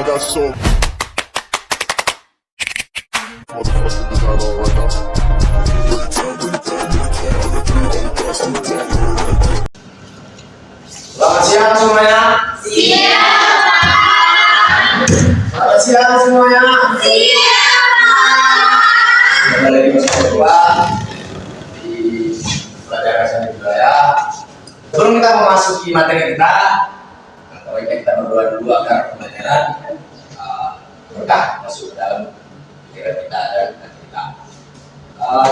got so motherfucker design on right now. Selamat siang semuanya. Selamat siang semuanya. Kembali lagi bersama di pelajaran seni budaya. Sebelum kita memasuki materi kita, baiknya kita berdoa dulu agar pelajaran berkah masuk ke dalam pikiran kita dan hati kita.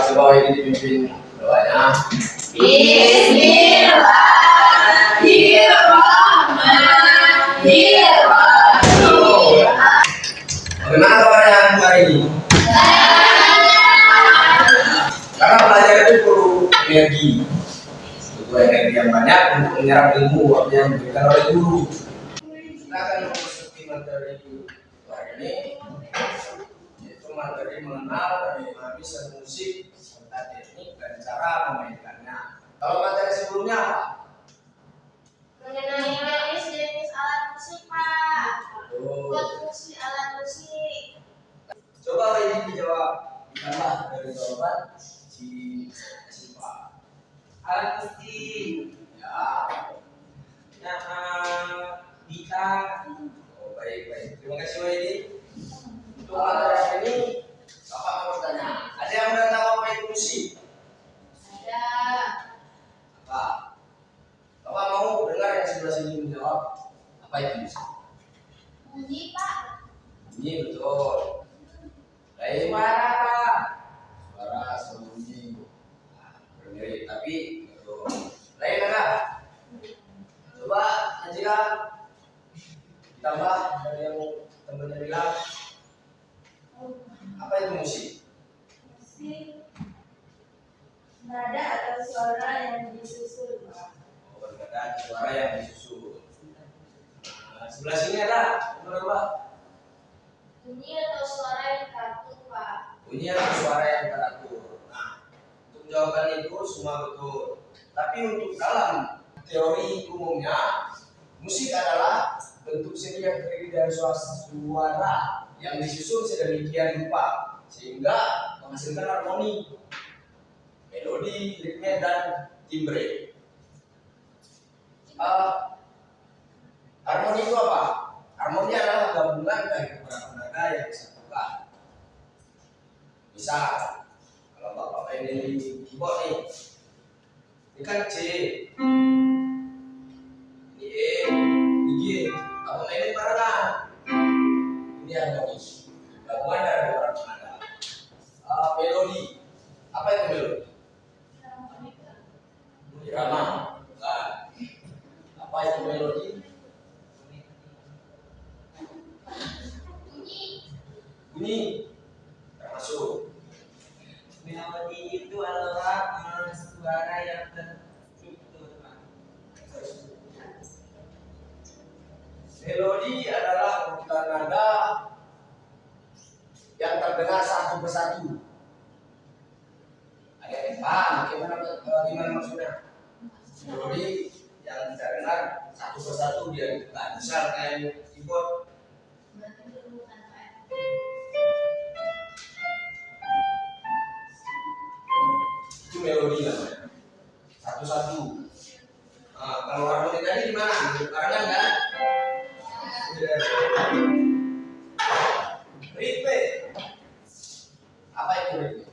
Coba ini dipimpin doanya. Bagaimana kabarnya hari ini? Karena pelajaran itu perlu energi, butuh energi yang banyak untuk menyerap ilmu yang diberikan oleh guru. Kita akan memasuki materi hari ini, yaitu materi mengenal dan memahami seni musik serta teknik dan cara memainkannya. Kalau materi sebelumnya apa? Mengenai jenis alat musik, Pak. Fungsi alat musik. Coba ini dijawab, ditambah dari jawaban si Pak. Alat musik Ya, gitar. oh, baik. Terima kasih Wadi. Untuk materi ini, Bapak mau bertanya. Ada yang udah tahu apa itu musik? Ada Apa? Bapak mau dengar yang sebelah sini menjawab apa itu musik? bunyi, Pak. Bunyi betul. Baik. Suara, Pak. Suara sama bunyi. Bermirip tapi betul. Lain ada? Coba Najila ditambah dari yang temannya bilang apa itu musik? Musik nada atau suara yang disusul, Pak. Oh, berbeda suara yang disusul. Sebelah sini ada apa? Bunyi atau suara yang teratur, Pak. Bunyi atau suara yang teratur. Nah, untuk jawaban itu semua betul. Tapi untuk dalam teori umumnya, musik adalah bentuk seni yang terdiri dari suara yang disusun sedemikian rupa sehingga menghasilkan harmoni, melodi, ritme, dan timbre. Harmoni itu apa? Harmoni adalah gabungan dari beberapa nada yang disatukan. Misal, kalau Bapak main di keyboard nih, ini kan C, ini E, ini G. Kalau mainin barengan, ini harmoni. Gabungan dari beberapa nada. Melodi, apa itu melodi? Irama. Nah, apa itu melodi? Bunyi termasuk. Melodi itu adalah suara yang terstruktur, Pak. Melodi adalah urutan nada yang terdengar satu persatu. Ada yang paham gimana maksudnya? Melodi yang terdengar satu persatu dia nggak misal kayak keyboard. Itu melodi namanya. Satu-satu. Nah, kalau harmoni tadi gimana? Barengan kan? Ritme. Apa itu ritme?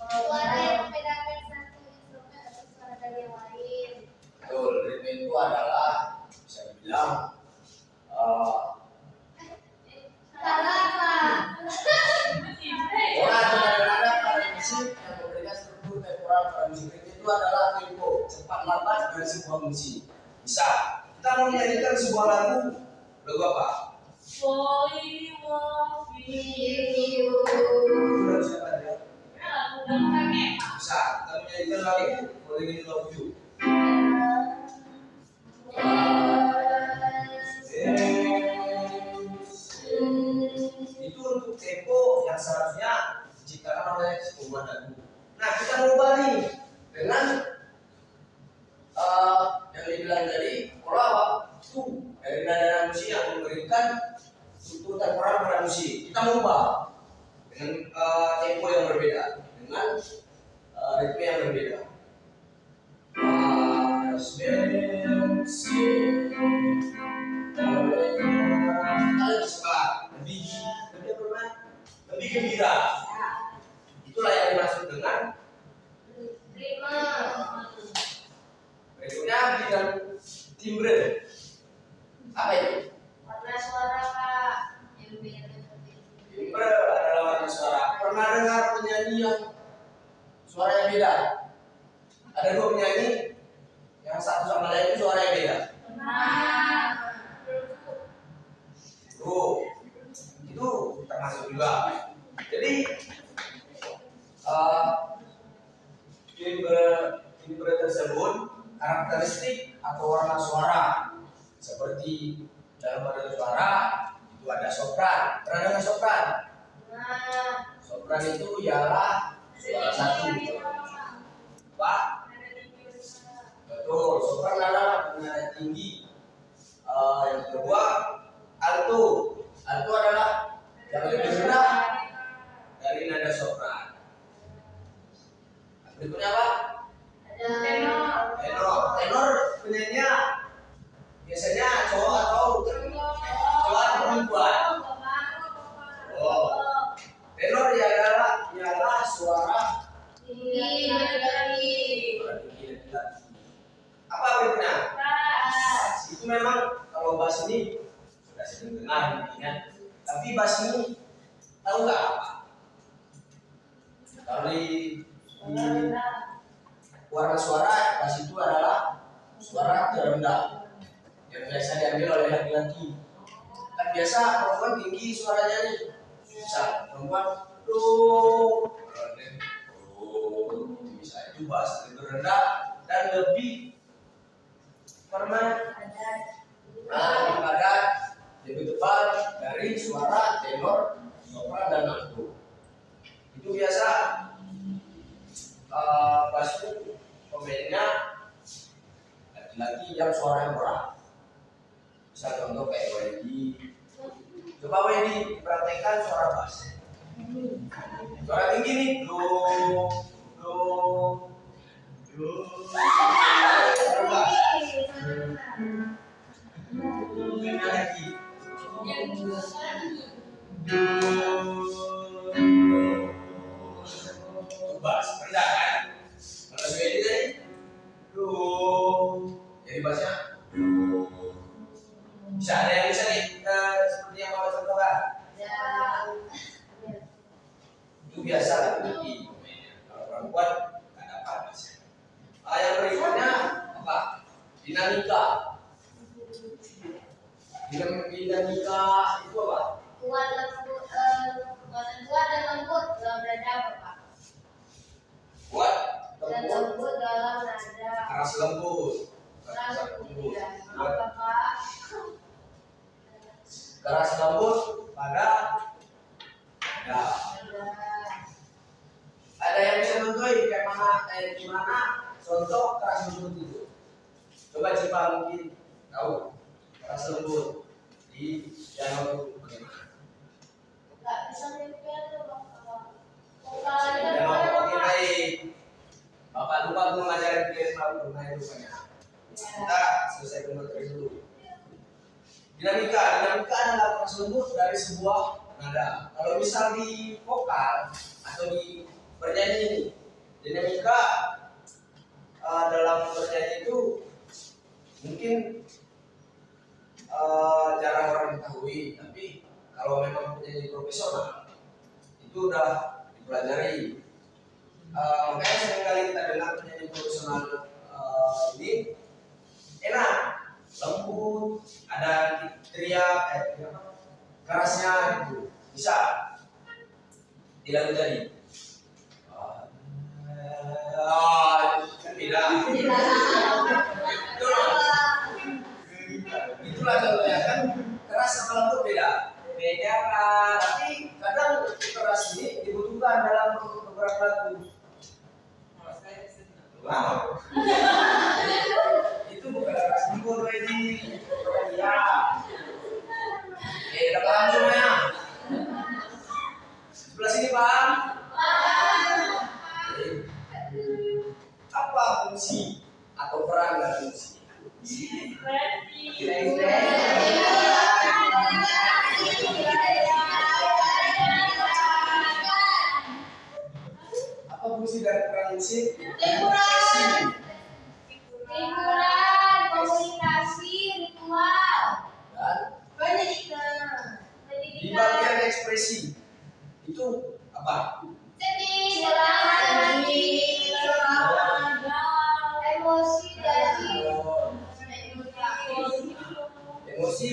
Suara yang membedakan satu instrumen atau suara dari yang lain. Betul, ritme itu adalah bisa dibilang Salah, Pak. orang nada pada musik yang memberikan struktur temporal pada musik itu adalah tempo cepat lambat dari sebuah musik. Bisa kita mau menyanyikan sebuah lagu apa? Sudah siapa dia? Bisa kita menyanyikan lagu Falling in Love You. Itu untuk tempo yang seharusnya diciptakan oleh sebuah lagu. Nah, kita mengubah nih dengan yang dibilang tadi pola waktu dari nada musik yang memberikan tuntutan peran pada musik. Kita mengubah dengan tempo yang berbeda, dengan ritme yang berbeda. Kalian suka lebih gembira. Itulah yang dimaksud dengan Terima. berikutnya bidang timbre. Apa itu? Warna suara Kak. Yang beda seperti itu. Timbre adalah warna suara. Pernah dengar penyanyi yang suaranya beda? Ada dua penyanyi yang satu sama lain itu suara yang beda. Nah. Itu termasuk juga. Jadi timbre tersebut karakteristik atau warna suara seperti dalam pada suara itu ada sopran. Pernah dengar sopran? Nah. Sopran itu ialah suara satu. Pak? Betul. Sopran adalah nada tinggi. Yang kedua alto. Alto adalah yang lebih rendah dari nada sopran. Berikutnya apa? Ada tenor. Tenor penyanyinya biasanya cowok atau perempuan? Oh, tenor ialah suara Tinggi dari. apa berikutnya? Itu memang kalau bass ini sudah sering dengar mungkin ya. Tapi bass ini tahu nggak apa? Kalau di warna suara bass itu adalah suara terendah yang biasa diambil oleh laki-laki. Kan biasa perempuan tinggi suaranya nih. Bisa perempuan do, bisa itu bass lebih rendah dan lebih lebih padat, lebih tebal dari suara tenor, sopran dan alto. Itu biasa bass itu pemainnya laki-laki yang suara yang berat. Bisa contoh kayak Wendy. Coba Wendy praktekkan suara bass. Suara tinggi nih, do. Suara bass. Gimana lagi? Bass rendah kan? Kalau Wendy tadi, do. Jadi bassnya do. Bisa ada yang bisa nih seperti yang Bapak contohkan. Itu biasa laki-laki. Kalau perempuan nggak dapat mas. Yang berikutnya apa? Dinamika. Dinamika itu apa? Kuat dan lembut dalam nada Bapak. Kuat, Dan lembut, lembut dalam nada. keras lembut. Keras lembut. Kuat. Maaf Bapak. Keras lembut pada ada. Ada yang bisa contohin kayak gimana contoh keras lembut itu? Coba Cipa mungkin tahu keras lembut di piano itu bagaimana? Nggak bisa main piano Bapak. Piano oke baik. Bapak lupa mengajarin piano main rupanya. Kita selesaikan materi dulu. Dinamika adalah keras lembut dari sebuah nada. Kalau misal di vokal atau di bernyanyi ini, dinamika dalam bernyanyi itu mungkin jarang orang ketahui, tapi kalau memang penyanyi profesional itu udah dipelajari. Makanya seringkali kita dengar penyanyi profesional ini enak, lembut, ada teriak, kerasnya gitu, bisa. Di lagu tadi, kan beda. Itulah contohnya kan keras sama lembut beda. Beda Kak. Tapi kadang keras ini dibutuhkan dalam beberapa lagu. Kalau saya senang. Wow. Itu bukan keras lembut lagi. Ya. Apa fungsi dari peran musik? Hiburan, komunikasi, ritual, Dan pendidikan, di bagian ekspresi itu apa? sedih, emosi, Emosi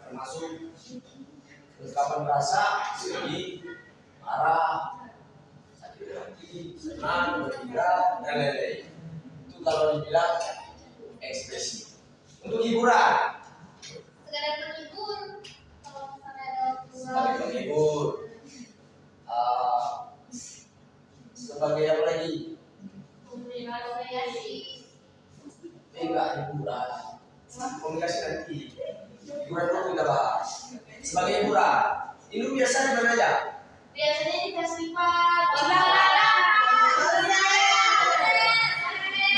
termasuk ungkapan rasa, sedih, marah, sakit hati, senang, gembira, dan lain-lain. Itu kalau dibilang ekspresi. Untuk hiburan, sekedar menghibur, kalau misalnya ada sebagai penghibur, sebagai apa lagi? komunikasi, Enggak hiburan. Komunikasi nanti. Hiburan dulu kita bahas. Sebagai hiburan, ini biasanya di mana aja? biasanya di festival,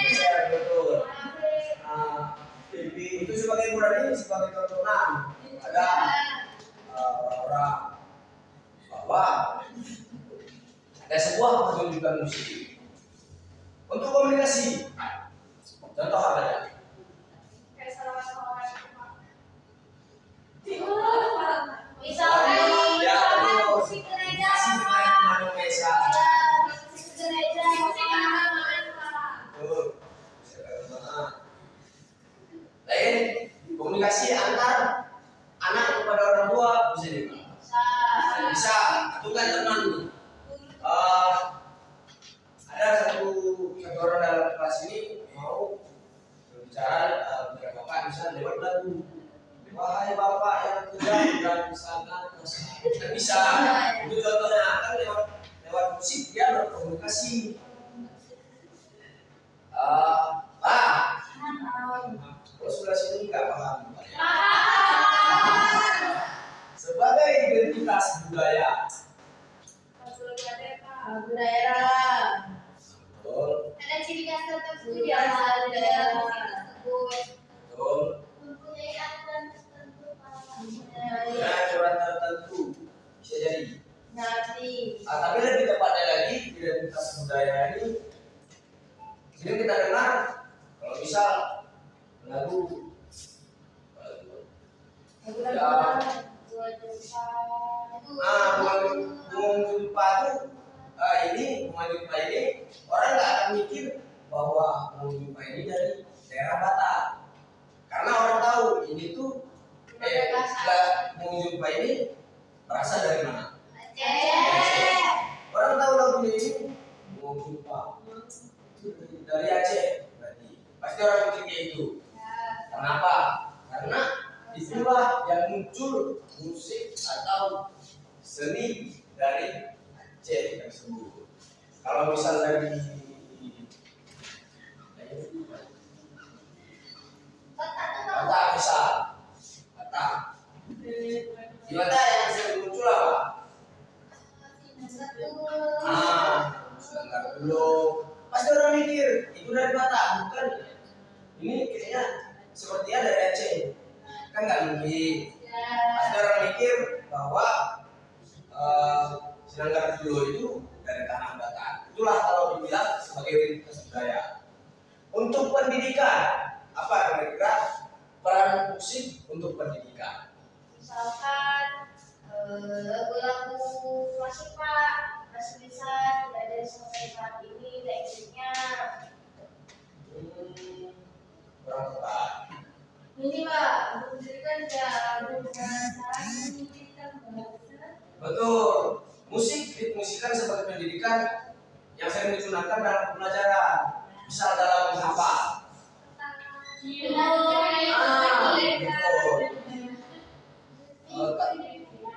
Bisa betul. TV itu sebagai hiburan, ini sebagai tontonan. Ada orang-orang bahwa ada sebuah pertunjukan musik. Untuk komunikasi, contoh apa ya? misalkan musik gereja, musik gereja, musik Betul. Lain komunikasi antar anak kepada orang tua bisa juga. Bisa. Itu kan teman nih. Ada satu orang dalam kelas ini mau berbicara kepada bapak bisa lewat lagu. Wahai bapak yang kejam dan sangat kasar. Kan bisa. Itu contohnya kan lewat musik dia berkomunikasi. Kalau sebelah sini nggak paham. Sebagai identitas budaya. daerah. Betul. Ada ciri khas tertentu Iya, di antara daerah tersebut. Betul. Mempunyai aturan tertentu, Pak. Ya, aturan tertentu bisa jadi. Nanti. Tapi lebih tepatnya lagi identitas budaya ini. Sini kita dengar kalau misal lagu bunga jumpa itu ini bunga jumpa ini orang nggak akan mikir bahwa bunga jumpa ini dari daerah Batak karena orang tahu ini tuh bunga jumpa ini berasal dari mana? Aceh. Orang tahu lagunya ini bunga jumpa dari Aceh berarti pasti orang mikir kayak itu. Kenapa? Karena itulah yang muncul musik atau seni dari Aceh tersebut. Kalau misal dari Batak bisa Batak. Di Batak yang sering muncul apa? Selangkar dulu. Pasti orang mikir itu dari Batak bukan? Ini kayaknya sepertinya dari Aceh. Kan nggak mungkin. Pasti orang mikir bahwa Selangkar dulu itu dari tanah Batak. Itulah kalau dibilang sebagai identitas budaya. Untuk pendidikan, apa kira-kira peran musik untuk pendidikan? Misalkan lagu-lagu klasik, Pak, masih bisa tidak dari sampai saat ini tekniknya. Kurang tepat. Ini, Pak, menunjukkan cara mendidikan bahasa. Betul. Musik dimusikan sebagai pendidikan yang sering digunakan dalam pembelajaran. Misal dalam menghafal.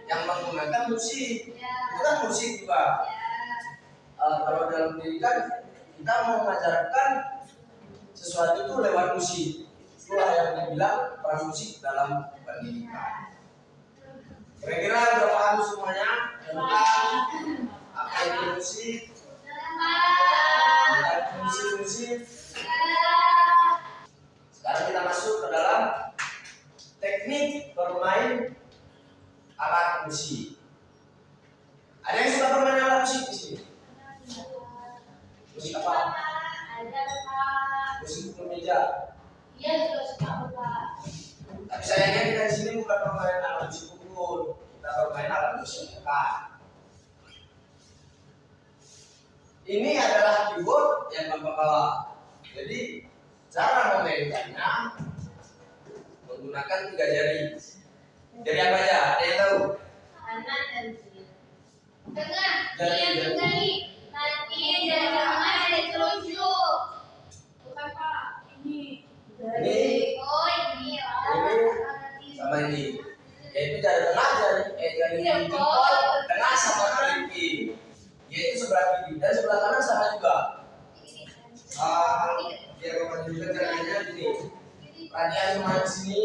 Yang menggunakan musik itu kan musik juga. Kalau dalam pendidikan kita mau mengajarkan sesuatu itu lewat musik. Itulah yang dibilang peran musik dalam pendidikan. Kira-kira udah paham semuanya tentang apa itu musik, musik. musik. Ada yang suka bermain alat musik di sini? Musik apa? Ada Pak. Musik pukul meja. Iya juga suka Pak. Tapi sayangnya kita di sini bukan bermain alat musik pukul, kita bermain alat musik tekan. Ini adalah keyboard yang Bapak bawa. Jadi cara memainkannya menggunakan 3 jari. Jari apa aja? Ada yang tahu? Kanan dan kiri. Tengah. Jari, Yang jari. tengah nih. Nanti dari tengah ada telunjuk. Bukan Pak. Ini. Ini. Oh ini. Ini sama ini. Yaitu jari tengah, jari Iya, jempol, Pak. tengah sama kelingking. Yaitu sebelah kiri dan sebelah kanan sama juga. Biar Bapak tunjukkan caranya gini. Radian cuma di sini.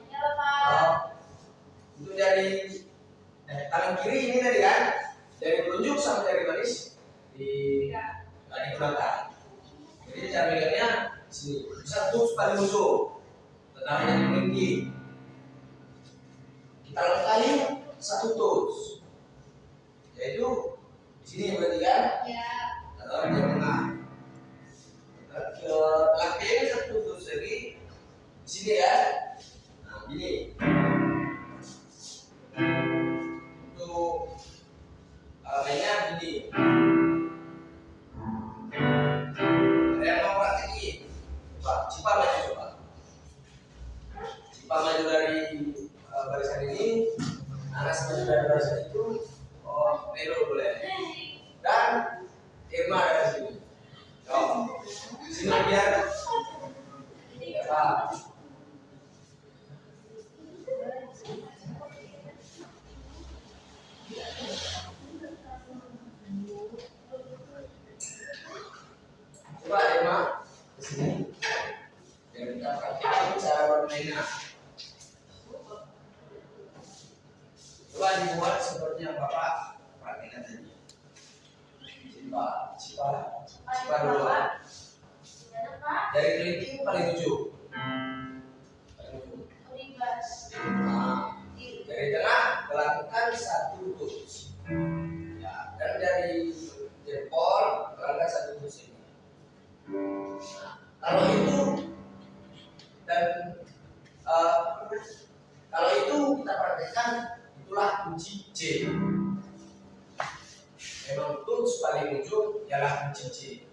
Ya Pak. Untuk jari tangan kiri ini tadi kan, jari telunjuk sama jari manis digunakan. Jadi cara megangnya di sini. Bisa tuh paling ujung, tetapi jari kelingking. Kita langkahi 1 tools, yaitu di sini berarti kan, Ya. atau di tengah. Langkahi 1 tools lagi di sini ya. Nah ini. Untuk mainnya gini. Ada yang mau praktekin? Coba, Cipa maju coba. Cipa maju dari barisan ini, Anas maju dari barisan itu. Oh, Melo boleh. Dan Irma dari sini. Coba. Sini biar. Coba. Coba Irma ke sini. Biar kita praktekin cara bermainnya. Coba dibuat seperti yang Bapak praktekkan tadi. Cipa dulu. Ya Pak. Dari kelingking paling ujung. Ribas. Nah, dari tengah melakukan 1 tools. Ya, dan dari jempol melakukan 1 tools ini. Nah, kalau itu dan kalau itu kita praktekkan, itulah kunci C. Memang tools paling ujung ialah kunci C.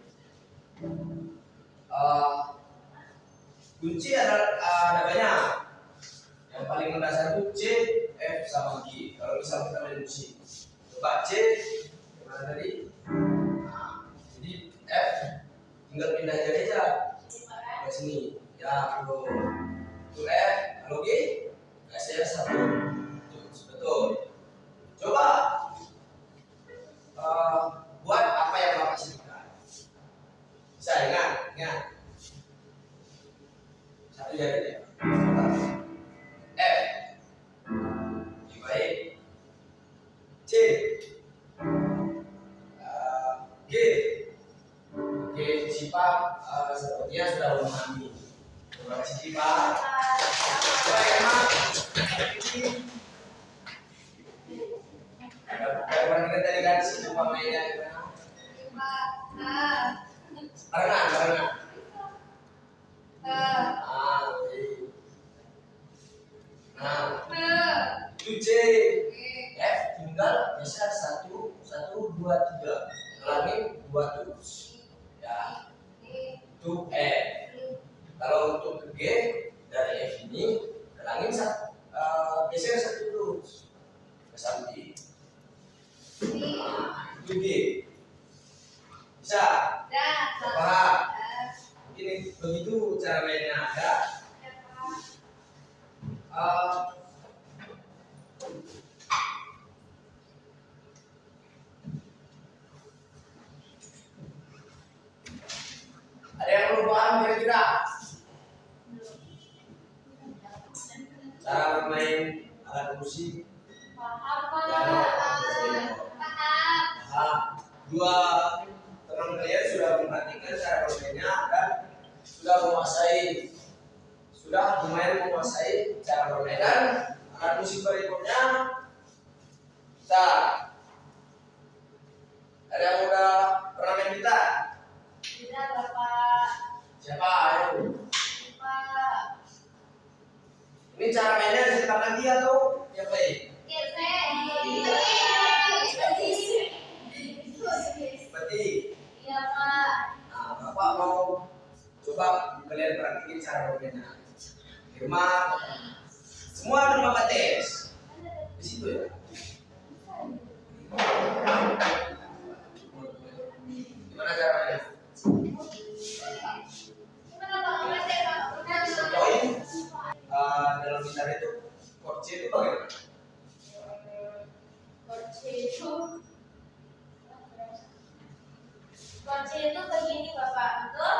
Kunci ada banyak. Yang paling mendasar itu C, F sama G. Kalau misal kita main musik, coba C, gimana tadi? Nah, jadi F tinggal pindah jari aja ke sini. Ya, kalau itu F, kalau G, kasih 1. Betul. Coba buat apa yang Bapak sebutkan. Bisa ingat. 1 jari ya. F, baik. C, G. Oke, Cipa sepertinya sudah memahami. Terima kasih Cipa. Coba ya Mak. Bagaimana kita tadi kan si mainnya gimana? Barengan. Nah, itu C, F tinggal bisa 1, 2, 3. Ulangin 2 terus. Ya, itu F. Kalau untuk G dari F ini, ulangin geser 1 terus ke samping. Nah, itu G. Bisa? Paham? Ini begitu cara mainnya ada. Ada yang belum paham kira-kira? Cara bermain alat musik. Dua teman kalian sudah memperhatikan cara bermainnya dan sudah lumayan menguasai cara bermain. Dan alat musik berikutnya Gitar. Ada yang udah pernah main gitar? Tidak, Bapak. Siapa? Ayo. Bapak. Ini cara mainnya di depan lagi atau yang lain? Seperti. Iya, Pak. Nah, Bapak mau coba kalian praktikin cara bermainnya. Di rumah, semua di rumah tes. Di situ ya. Gimana cara mainnya? Gimana, Pak? Ngerti, Pak? Contohin dalam gitar itu chord C itu bagaimana? Kunci itu begini, Bapak. Betul?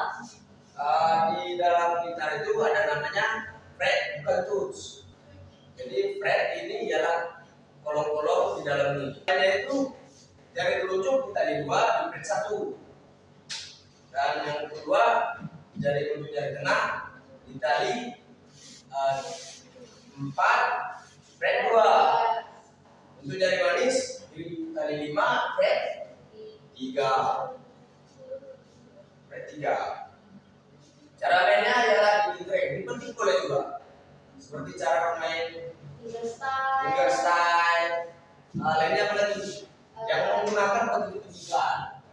Di dalam gitar itu ada namanya fret, bukan tuts. Jadi fret ini ialah kolom-kolom di dalam ini. Hanya itu jari telunjuk kita di dua, di fret satu. Dan yang kedua jari telunjuk jari tengah ditali empat, fret dua. Untuk jari manis ditali lima, fret tiga. Fret tiga. Cara mainnya adalah di string, dipetik boleh juga. Seperti cara main fingerstyle, lainnya apa lagi? Yang menggunakan petikan.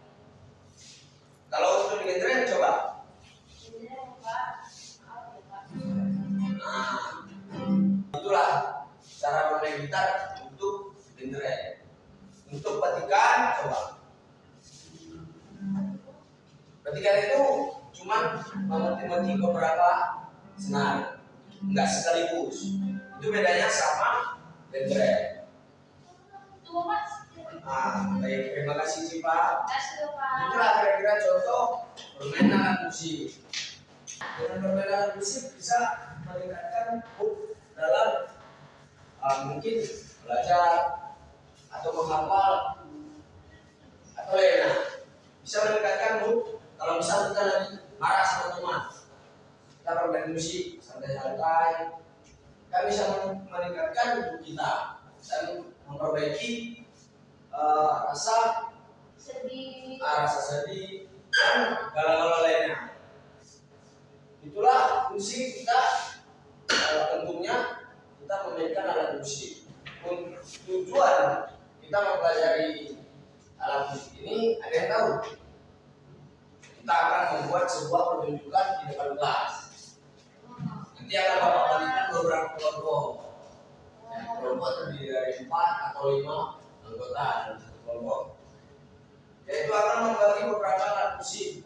Kalau untuk di string coba. Nah, itulah cara bermain gitar untuk string. Untuk petikan coba. Petikan itu cuman memetik beberapa senar, enggak sekaligus. Itu bedanya sama dendret. Baik, terima kasih Cipa. Itulah kira-kira contoh permainan alat musik. Dengan permainan alat musik bisa meningkatkan mood dalam mungkin belajar atau menghafal atau lainnya. Bisa meningkatkan mood. Kalau misal kita lagi marah sama teman, kita bermain musik santai-santai, kita bisa meningkatkan mood kita dan memperbaiki rasa sedih dan galau-galau lainnya. Itulah fungsi kita. Tentunya kita memainkan alat musik. Tujuan kita mempelajari alat musik ini ada yang tahu. Kita akan membuat sebuah pertunjukan di depan kelas. Nanti akan Bapak bagikan beberapa kelompok. Kelompok terdiri dari 4 atau 5 anggota dalam satu kelompok. Yaitu akan membagi beberapa alat musik.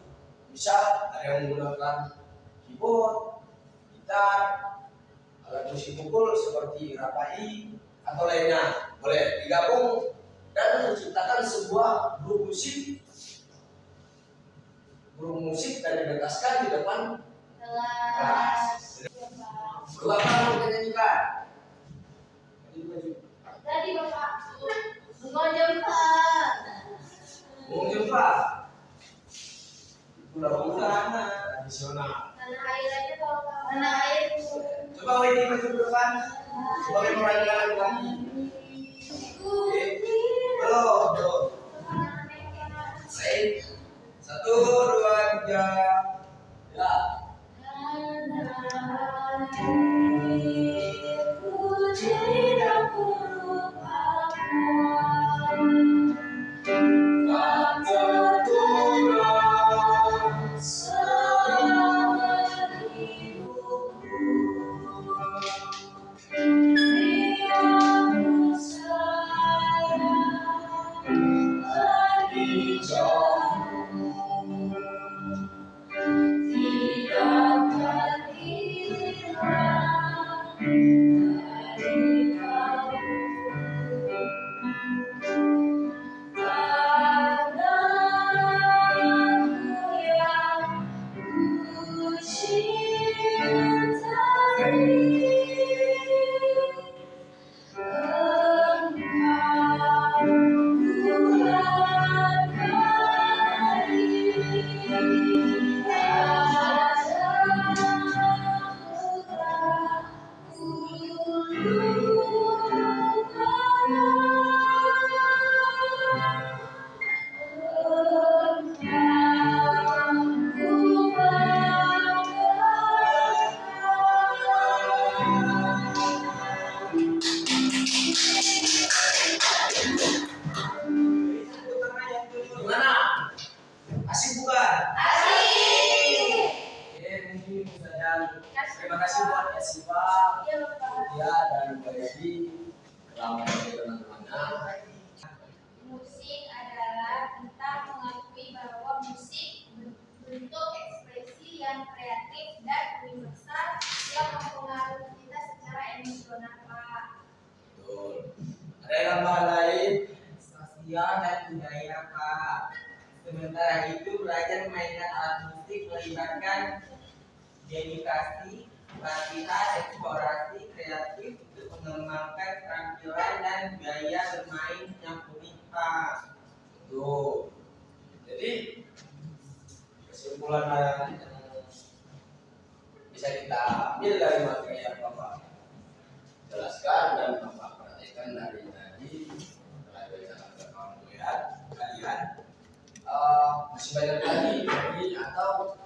Misal ada yang menggunakan keyboard, gitar, alat musik pukul seperti rapai atau lainnya. Boleh digabung dan menciptakan sebuah grup musik dan dimentaskan di depan kelas. Dua kali kita nyanyikan. Tadi Bapak mau jumpa. Mau jumpa. Pulau-pulau tradisional. Tanah air aja Bapak. Tanah air. Coba Wendy maju ke depan. Sebagai perwakilan lagi. Belum. Baik. 1, 2, 3. Ya. Tidak kasih Pak. Iya Bapak. Ya, dan Mbak Yadi selamat teman-temannya. Musik adalah tentang mengakui bahwa musik bentuk ekspresi yang kreatif dan universal yang mempengaruhi kita secara emosional, Pak. Betul. Ada yang tambahan lain? Sosial dan budaya, Pak. Sementara itu, belajar memainkan alat musik melibatkan dedikasi, latihan, eksplorasi kreatif untuk mengembangkan keterampilan dan gaya bermain yang unik, Pak. Betul. Jadi kesimpulan yang bisa kita ambil dari materi yang Bapak jelaskan dan Bapak perhatikan dari tadi telah dijelaskan kamu lihat kalian masih banyak lagi teori atau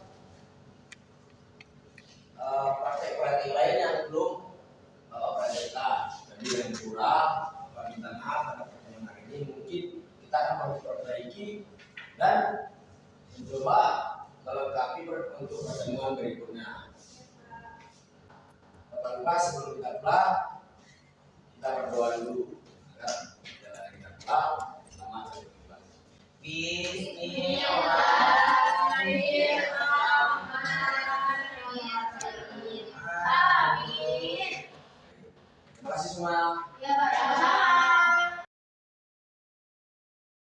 praktek-praktek lain yang belum Bapak perhatikan. Jadi yang kurang Bapak minta maaf pada pertemuan hari ini mungkin kita akan memperbaiki dan mencoba melengkapi untuk pertemuan berikutnya. Bapak lupa sebelum kita pulang kita berdoa dulu agar kita pulang selamat sampai pulang. Bismillahirrahmanirrahim. Amin. Terima kasih semua. Ya Pak.